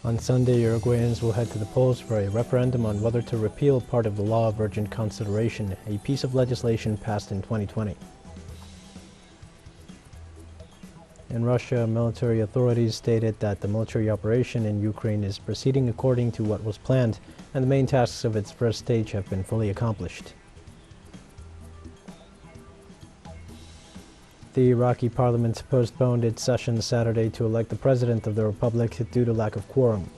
On Sunday, Uruguayans will head to the polls for a referendum on whether to repeal part of the law of urgent consideration, a piece of legislation passed in 2020. In Russia, military authorities stated that the military operation in Ukraine is proceeding according to what was planned, and the main tasks of its first stage have been fully accomplished. The Iraqi parliament postponed its session Saturday to elect the president of the republic due to lack of quorum.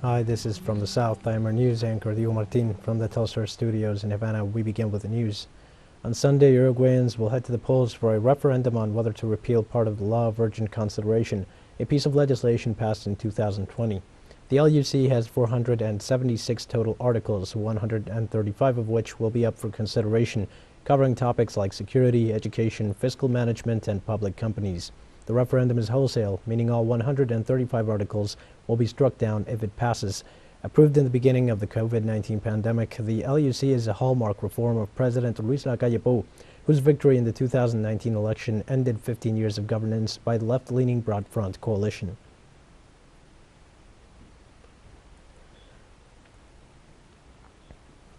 Hi, this is From the South. I am our news anchor, Dio Martin, from the teleSUR studios in Havana. We begin with the news. On Sunday, Uruguayans will head to the polls for a referendum on whether to repeal part of the law of urgent consideration, a piece of legislation passed in 2020. The LUC has 476 total articles, 135 of which will be up for consideration, covering topics like security, education, fiscal management, and public companies. The referendum is wholesale, meaning all 135 articles will be struck down if it passes. Approved in the beginning of the COVID-19 pandemic, the LUC is a hallmark reform of President Luis Lacalle Pou, whose victory in the 2019 election ended 15 years of governance by the left-leaning Broad Front coalition.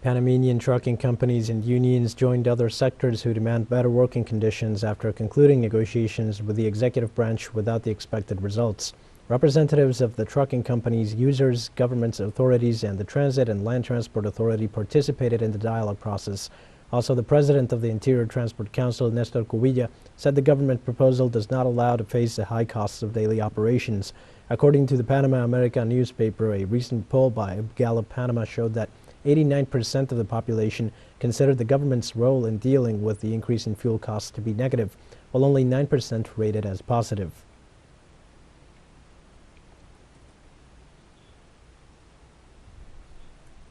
Panamanian trucking companies and unions joined other sectors who demand better working conditions after concluding negotiations with the executive branch without the expected results. Representatives of the trucking companies, users, government authorities, and the Transit and Land Transport Authority participated in the dialogue process. Also, the president of the Interior Transport Council, Nestor Cubilla, said the government proposal does not allow to face the high costs of daily operations. According to the Panama America newspaper, a recent poll by Gallup Panama showed that 89% of the population considered the government's role in dealing with the increase in fuel costs to be negative, while only 9% rated as positive.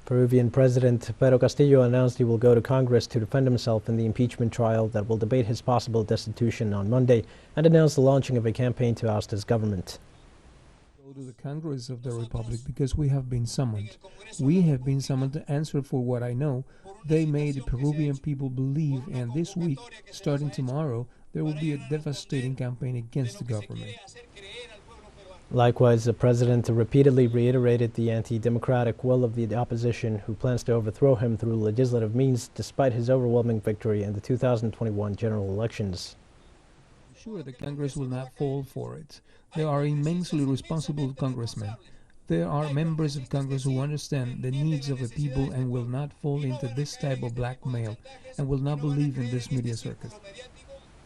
Peruvian President Pedro Castillo announced he will go to Congress to defend himself in the impeachment trial that will debate his possible destitution on Monday, and announced the launching of a campaign to oust his government. To the Congress of the Republic because we have been summoned. We have been summoned to answer for what I know they made the Peruvian people believe, and this week, starting tomorrow, there will be a devastating campaign against the government. Likewise, the president repeatedly reiterated the anti-democratic will of the opposition, who plans to overthrow him through legislative means despite his overwhelming victory in the 2021 general elections. Sure, the Congress will not fall for it. There are immensely responsible congressmen. There are members of Congress who understand the needs of the people and will not fall into this type of blackmail and will not believe in this media circus.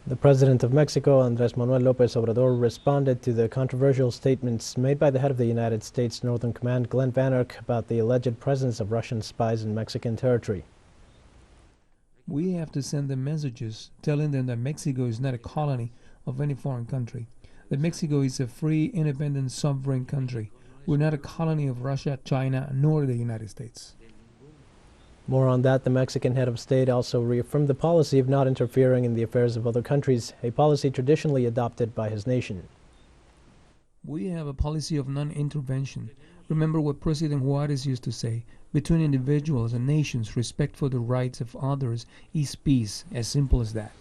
The president of Mexico, Andrés Manuel López Obrador, responded to the controversial statements made by the head of the United States Northern Command, Glenn Van Erck, about the alleged presence of Russian spies in Mexican territory. We have to send them messages telling them that Mexico is not a colony of any foreign country, that Mexico is a free, independent, sovereign country. We're not a colony of Russia, China, nor the United States. More on that, the Mexican head of state also reaffirmed the policy of not interfering in the affairs of other countries, a policy traditionally adopted by his nation. We have a policy of non-intervention. Remember what President Juarez used to say, between individuals and nations, respect for the rights of others is peace, as simple as that.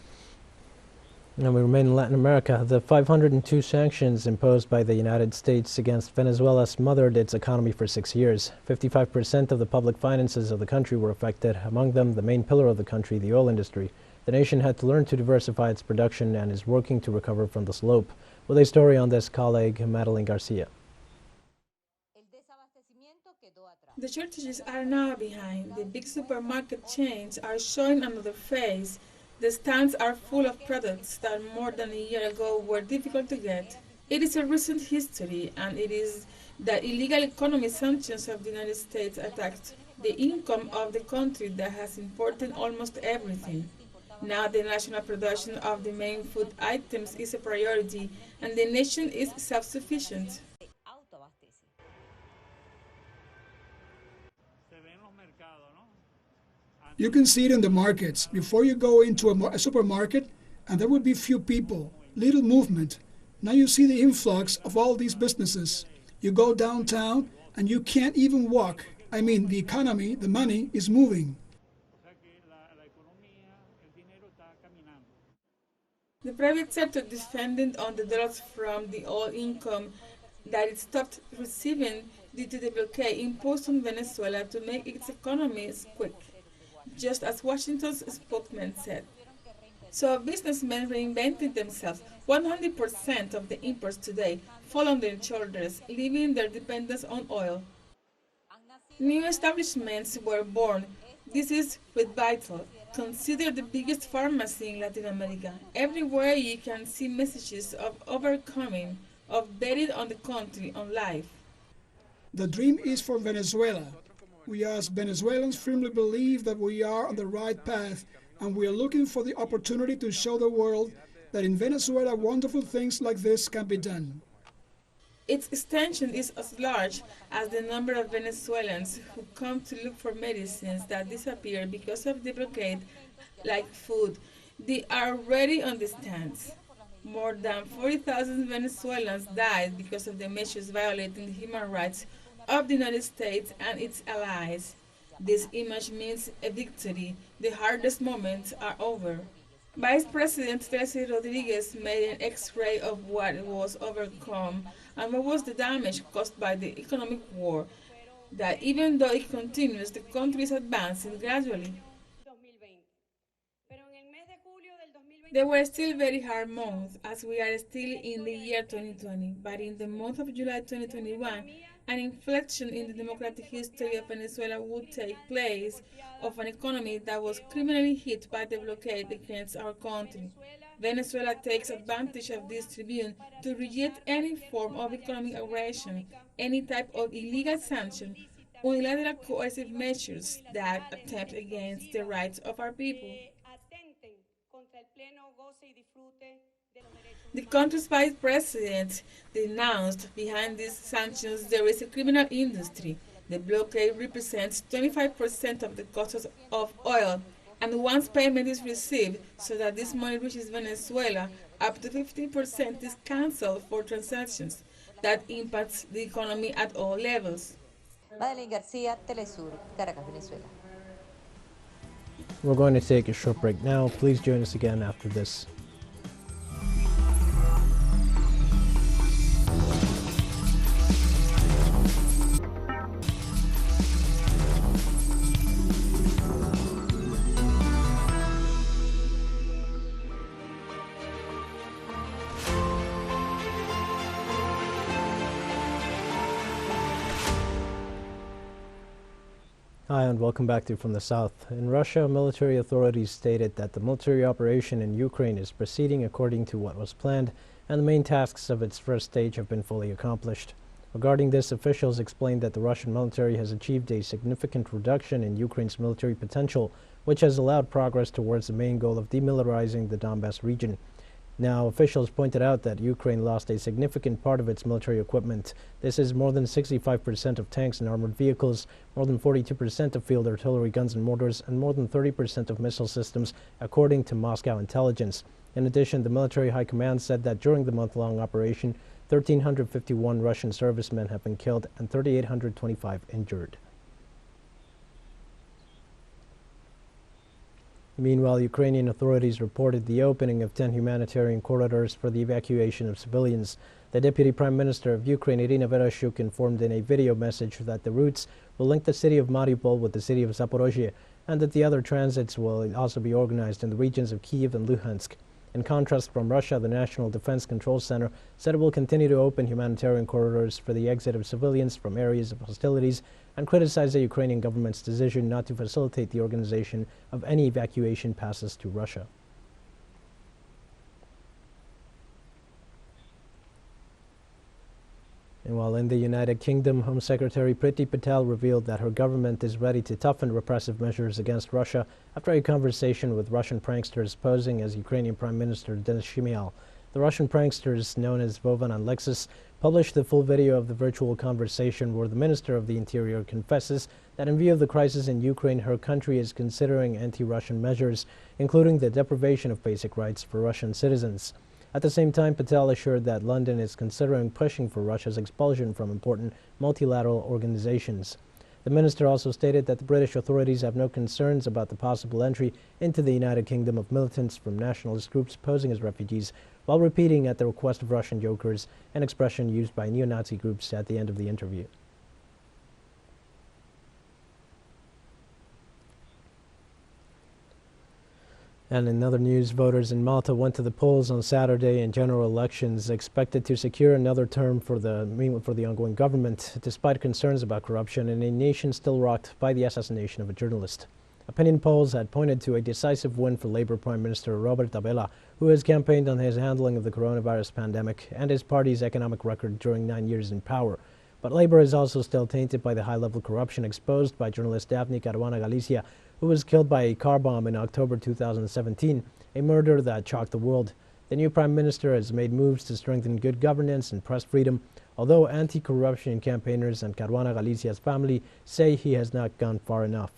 And we remain in Latin America. The 502 sanctions imposed by the United States against Venezuela smothered its economy for 6 years. 55% of the public finances of the country were affected, among them the main pillar of the country, the oil industry. The nation had to learn to diversify its production and is working to recover from the slope. With a story on this, colleague Madeline Garcia. The shortages are now behind. The big supermarket chains are showing another face. The stands are full of products that more than a year ago were difficult to get. It is a recent history, and it is the illegal economic sanctions of the United States attacked the income of the country that has imported almost everything. Now the national production of the main food items is a priority, and the nation is self-sufficient. You can see it in the markets. Before you go into a supermarket, and there would be few people, little movement. Now you see the influx of all these businesses. You go downtown, and you can't even walk. I mean, the economy, the money is moving. The private sector defended on the dollars from the oil income that it stopped receiving due to the blockade imposed on Venezuela to make its economy quick, just as Washington's spokesman said. So businessmen reinvented themselves. 100% of the imports today fall on their shoulders, leaving their dependence on oil. New establishments were born. This is with Vital, considered the biggest pharmacy in Latin America. Everywhere you can see messages of overcoming, of betting on the country, on life. The dream is for Venezuela. We as Venezuelans firmly believe that we are on the right path, and we are looking for the opportunity to show the world that in Venezuela wonderful things like this can be done. Its extension is as large as the number of Venezuelans who come to look for medicines that disappear because of the blockade, like food. They are already on the stands. More than 40,000 Venezuelans died because of the measures violating the human rights of the United States and its allies. This image means a victory. The hardest moments are over. Vice President Delcy Rodriguez made an X-ray of what was overcome and what was the damage caused by the economic war, that even though it continues, the country is advancing gradually. They were still very hard months, as we are still in the year 2020, but in the month of July 2021, an inflection in the democratic history of Venezuela would take place of an economy that was criminally hit by the blockade against our country. Venezuela takes advantage of this tribune to reject any form of economic aggression, any type of illegal sanction, unilateral coercive measures that attempt against the rights of our people. The country's vice president denounced behind these sanctions there is a criminal industry. The blockade represents 25% of the cost of oil, and once payment is received so that this money reaches Venezuela, up to 15% is cancelled for transactions. That impacts the economy at all levels. Madeline García, teleSUR, Caracas, Venezuela. We're going to take a short break now. Please join us again after this. Hi, and welcome back to From the South. In Russia, military authorities stated that the military operation in Ukraine is proceeding according to what was planned, and the main tasks of its first stage have been fully accomplished. Regarding this, officials explained that the Russian military has achieved a significant reduction in Ukraine's military potential, which has allowed progress towards the main goal of demilitarizing the Donbas region. Now, officials pointed out that Ukraine lost a significant part of its military equipment. This is more than 65% of tanks and armored vehicles, more than 42% of field artillery guns and mortars, and more than 30% of missile systems, according to Moscow intelligence. In addition, the military high command said that during the month-long operation, 1,351 Russian servicemen have been killed and 3,825 injured. Meanwhile, Ukrainian authorities reported the opening of 10 humanitarian corridors for the evacuation of civilians. The Deputy Prime Minister of Ukraine, Irina Vereshchuk, informed in a video message that the routes will link the city of Mariupol with the city of Zaporozhye, and that the other transits will also be organized in the regions of Kyiv and Luhansk. In contrast from Russia, the National Defense Control Center said it will continue to open humanitarian corridors for the exit of civilians from areas of hostilities, and criticized the Ukrainian government's decision not to facilitate the organization of any evacuation passes to Russia. And while in the United Kingdom, Home Secretary Priti Patel revealed that her government is ready to toughen repressive measures against Russia after a conversation with Russian pranksters posing as Ukrainian Prime Minister Denis Shmyhal. The Russian pranksters, known as Vovan and Lexus, published the full video of the virtual conversation where the Minister of the Interior confesses that in view of the crisis in Ukraine, her country is considering anti-Russian measures, including the deprivation of basic rights for Russian citizens. At the same time, Patel assured that London is considering pushing for Russia's expulsion from important multilateral organizations. The minister also stated that the British authorities have no concerns about the possible entry into the United Kingdom of militants from nationalist groups posing as refugees, while repeating at the request of Russian jokers an expression used by neo-Nazi groups at the end of the interview. And in other news, voters in Malta went to the polls on Saturday in general elections, expected to secure another term for the ongoing government, despite concerns about corruption in a nation still rocked by the assassination of a journalist. Opinion polls had pointed to a decisive win for Labour Prime Minister Robert Abela, who has campaigned on his handling of the coronavirus pandemic and his party's economic record during 9 years in power. But Labour is also still tainted by the high-level corruption exposed by journalist Daphne Caruana Galicia, who was killed by a car bomb in October 2017, a murder that shocked the world. The new Prime Minister has made moves to strengthen good governance and press freedom, although anti-corruption campaigners and Caruana Galicia's family say he has not gone far enough.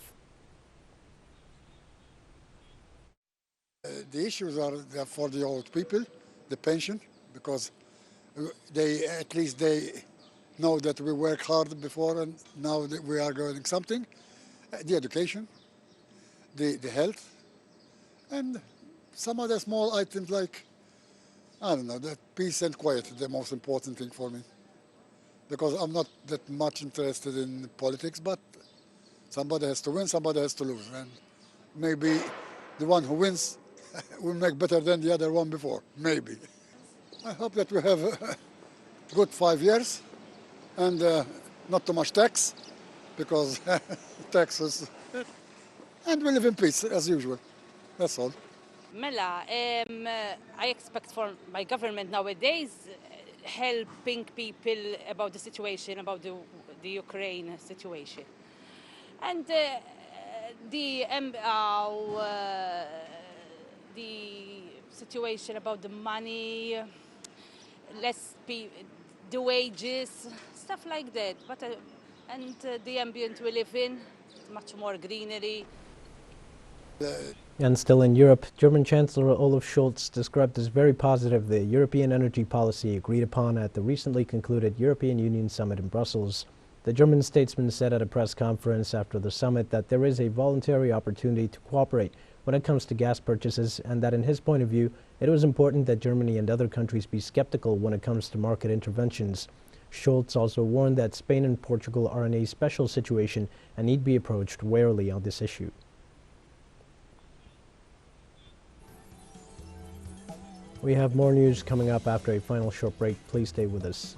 The issues are for the old people, the pension, because at least they know that we work hard before and now that we are getting something. The education, the health, and some other small items like, I don't know, the peace and quiet is the most important thing for me. Because I'm not that much interested in politics, but somebody has to win, somebody has to lose. And maybe the one who wins will make better than the other one before, maybe. I hope that we have a good 5 years and not too much tax, because taxes, and we live in peace as usual. That's all. Mela, I expect from my government nowadays helping people about the situation, about the Ukraine situation. And the situation about the money, the wages, stuff like that. But and the ambient we live in, much more greenery. And still in Europe, German Chancellor Olaf Scholz described as very positive the European energy policy agreed upon at the recently concluded European Union summit in Brussels. The German statesman said at a press conference after the summit that there is a voluntary opportunity to cooperate when it comes to gas purchases, and that in his point of view, it was important that Germany and other countries be skeptical when it comes to market interventions. Scholz also warned that Spain and Portugal are in a special situation and need be approached warily on this issue. We have more news coming up after a final short break. Please stay with us.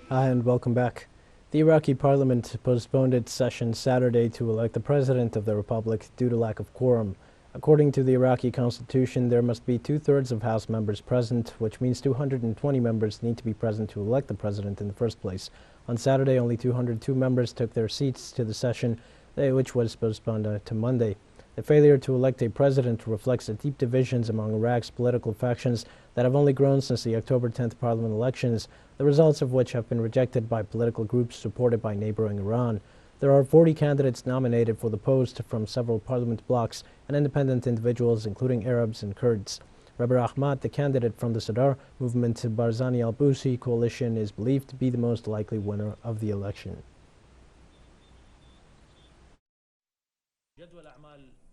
Hi and welcome back. The Iraqi parliament postponed its session Saturday to elect the president of the republic due to lack of quorum. According to the Iraqi constitution, there must be 2/3 of House members present, which means 220 members need to be present to elect the president in the first place. On Saturday, only 202 members took their seats to the session, which was postponed to Monday. The failure to elect a president reflects the deep divisions among Iraq's political factions that have only grown since the October 10th parliament elections, the results of which have been rejected by political groups supported by neighboring Iran. There are 40 candidates nominated for the post from several parliament blocs and independent individuals, including Arabs and Kurds. Rabbi Ahmad, the candidate from the Sadr movement Barzani al-Busi coalition, is believed to be the most likely winner of the election.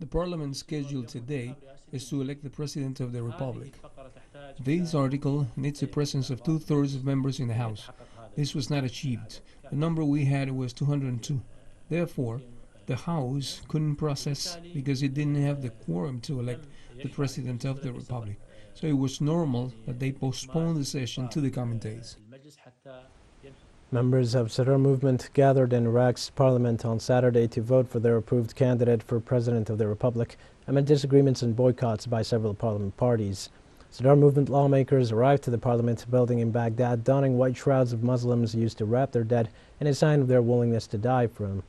The parliament scheduled today is to elect the president of the republic. This article needs the presence of 2/3 of members in the House. This was not achieved. The number we had was 202. Therefore, the House couldn't process because it didn't have the quorum to elect the president of the republic. So it was normal that they postponed the session to the coming days. Members of Sadr movement gathered in Iraq's parliament on Saturday to vote for their approved candidate for president of the republic amid disagreements and boycotts by several parliament parties. Sadr movement lawmakers arrived to the parliament building in Baghdad donning white shrouds of Muslims used to wrap their dead in a sign of their willingness to die for him.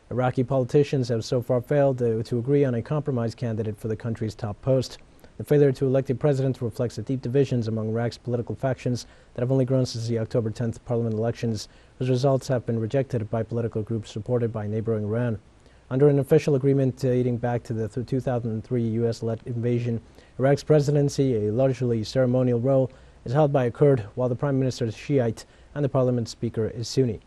Iraqi politicians have so far failed to agree on a compromise candidate for the country's top post. The failure to elect a president reflects the deep divisions among Iraq's political factions that have only grown since the October 10th parliament elections, whose results have been rejected by political groups supported by neighboring Iran. Under an official agreement dating back to the 2003 U.S.-led invasion, Iraq's presidency, a largely ceremonial role, is held by a Kurd, while the prime minister is Shiite and the parliament speaker is Sunni.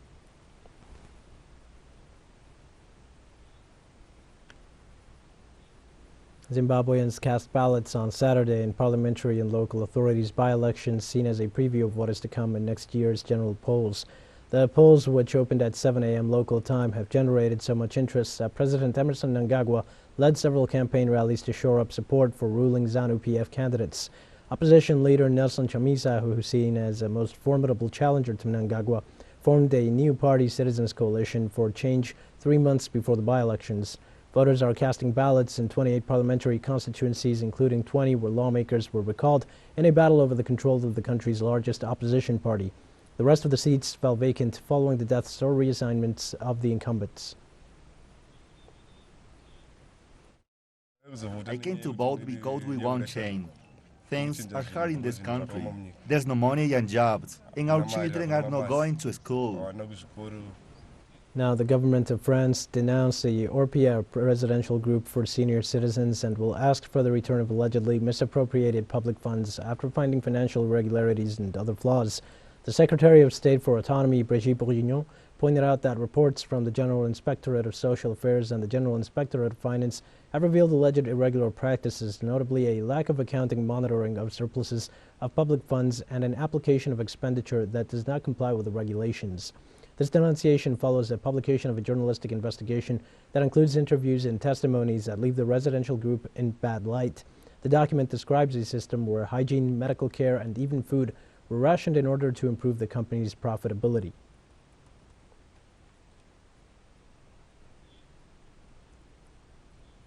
Zimbabweans cast ballots on Saturday in parliamentary and local authorities by-elections seen as a preview of what is to come in next year's general polls. The polls, which opened at 7 a.m. local time, have generated so much interest that President Emerson Mnangagwa led several campaign rallies to shore up support for ruling ZANU-PF candidates. Opposition leader Nelson Chamisa, who is seen as a most formidable challenger to Mnangagwa, formed a new party Citizens Coalition for Change 3 months before the by-elections. Voters are casting ballots in 28 parliamentary constituencies, including 20 where lawmakers were recalled in a battle over the control of the country's largest opposition party. The rest of the seats fell vacant following the deaths or reassignments of the incumbents. I came to vote because we want change. Things are hard in this country. There's no money and jobs, and our children are not going to school. Now, the government of France denounced the Orpea residential group for senior citizens and will ask for the return of allegedly misappropriated public funds after finding financial irregularities and other flaws. The Secretary of State for Autonomy, Brigitte Bourguignon, pointed out that reports from the General Inspectorate of Social Affairs and the General Inspectorate of Finance have revealed alleged irregular practices, notably a lack of accounting monitoring of surpluses of public funds and an application of expenditure that does not comply with the regulations. This denunciation follows the publication of a journalistic investigation that includes interviews and testimonies that leave the residential group in bad light. The document describes a system where hygiene, medical care, and even food were rationed in order to improve the company's profitability.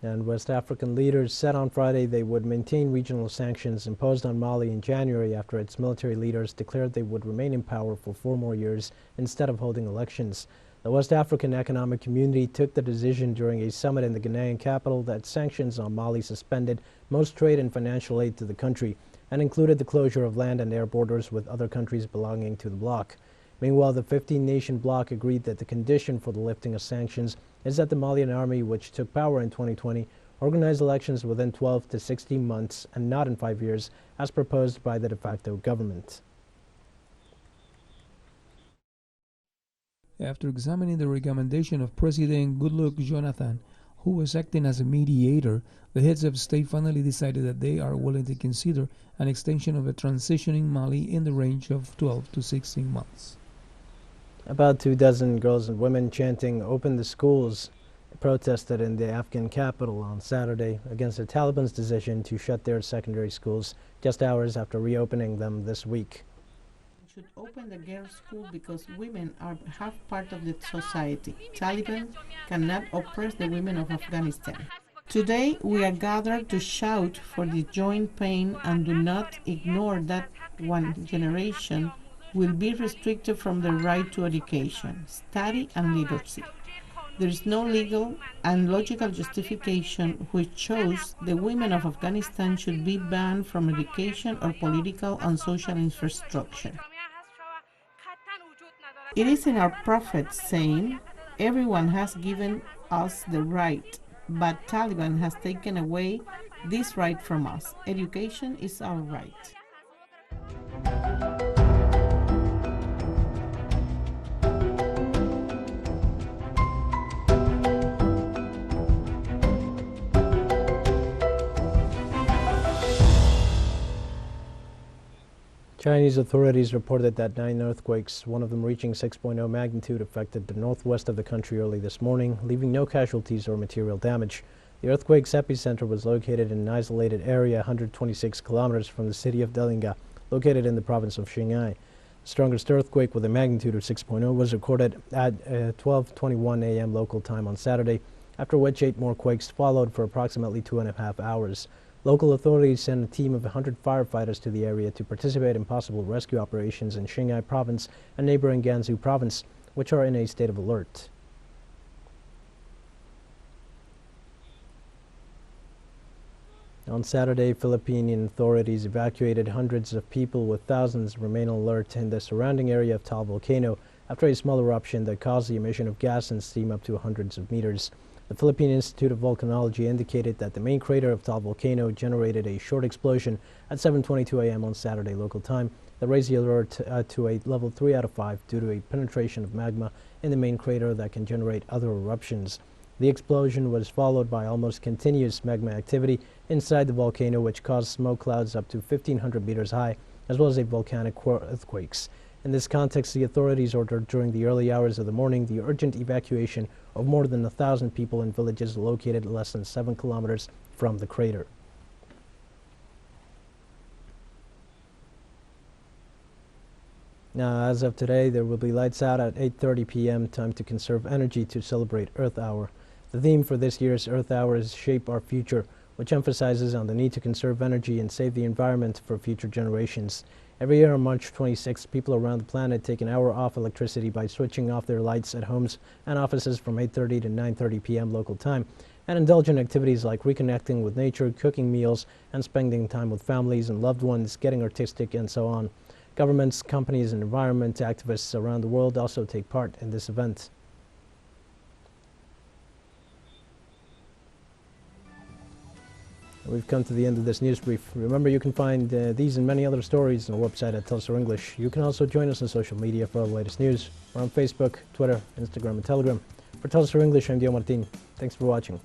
And West African leaders said on Friday they would maintain regional sanctions imposed on Mali in January after its military leaders declared they would remain in power for 4 more years instead of holding elections. The West African Economic Community took the decision during a summit in the Ghanaian capital that sanctions on Mali suspended most trade and financial aid to the country and included the closure of land and air borders with other countries belonging to the bloc. Meanwhile, the 15-nation bloc agreed that the condition for the lifting of sanctions is that the Malian army, which took power in 2020, organize elections within 12 to 16 months and not in 5 years, as proposed by the de facto government. After examining the recommendation of President Goodluck Jonathan, who was acting as a mediator, the heads of state finally decided that they are willing to consider an extension of a transition in Mali in the range of 12 to 16 months. About 24 girls and women chanting "Open the Schools" protested in the Afghan capital on Saturday against the Taliban's decision to shut their secondary schools just hours after reopening them this week. We should open the girls' school because women are half part of the society. Taliban cannot oppress the women of Afghanistan. Today we are gathered to shout for the joint pain and do not ignore that one generation will be restricted from the right to education, study and literacy. There is no legal and logical justification which shows the women of Afghanistan should be banned from education or political and social infrastructure. It is in our Prophet's saying, "Everyone has given us the right, but Taliban has taken away this right from us. Education is our right." Chinese authorities reported that 9 earthquakes, one of them reaching 6.0 magnitude, affected the northwest of the country early this morning, leaving no casualties or material damage. The earthquake's epicenter was located in an isolated area 126 kilometers from the city of Delinga, located in the province of Xinghai. The strongest earthquake with a magnitude of 6.0 was recorded at 12:21 a.m. local time on Saturday, after which 8 more quakes followed for approximately 2.5 hours. Local authorities sent a team of 100 firefighters to the area to participate in possible rescue operations in Xinghai province and neighboring Gansu province, which are in a state of alert. On Saturday, Philippine authorities evacuated hundreds of people, with thousands remain alert in the surrounding area of Taal volcano after a small eruption that caused the emission of gas and steam up to hundreds of meters. The Philippine Institute of Volcanology indicated that the main crater of Taal volcano generated a short explosion at 7:22 a.m. on Saturday local time that raised the alert to a level 3 out of 5 due to a penetration of magma in the main crater that can generate other eruptions. The explosion was followed by almost continuous magma activity inside the volcano, which caused smoke clouds up to 1,500 meters high, as well as volcanic earthquakes. In this context, the authorities ordered during the early hours of the morning the urgent evacuation of more than 1,000 people in villages located less than 7 kilometers from the crater. Now, as of today, there will be lights out at 8:30 p.m., time to conserve energy to celebrate Earth Hour. The theme for this year's Earth Hour is Shape Our Future, which emphasizes on the need to conserve energy and save the environment for future generations. Every year on March 26, people around the planet take an hour off electricity by switching off their lights at homes and offices from 8:30 to 9:30 p.m. local time, and indulge in activities like reconnecting with nature, cooking meals, and spending time with families and loved ones, getting artistic, and so on. Governments, companies, and environment activists around the world also take part in this event. We've come to the end of this news brief. Remember, you can find these and many other stories on our website at teleSUR English. You can also join us on social media for all the latest news. We're on Facebook, Twitter, Instagram, and Telegram. For teleSUR English, I'm Dio Martin. Thanks for watching.